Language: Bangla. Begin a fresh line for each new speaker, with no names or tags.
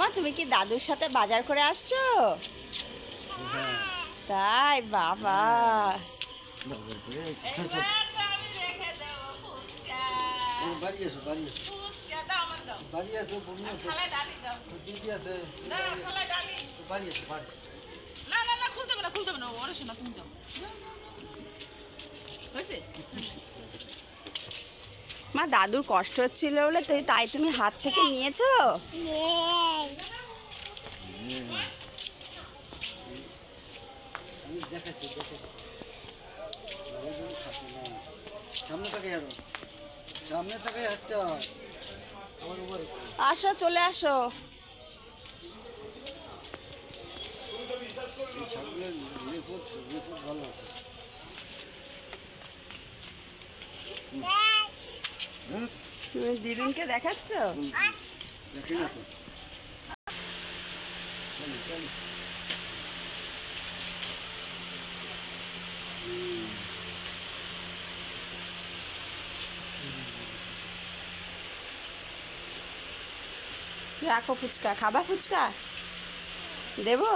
মা তুমি কি দাদুর সাথে বাজার করে আসছো? তাই বাবা। মা দাদুর কষ্ট হচ্ছিল বলে তাই তুমি হাত থেকে নিয়েছো? আসো, চলে আসো। তুমি দিদুনকে দেখাচ্ছ? রাখো ফুচকা, খাবা ফুচকা? দেবো?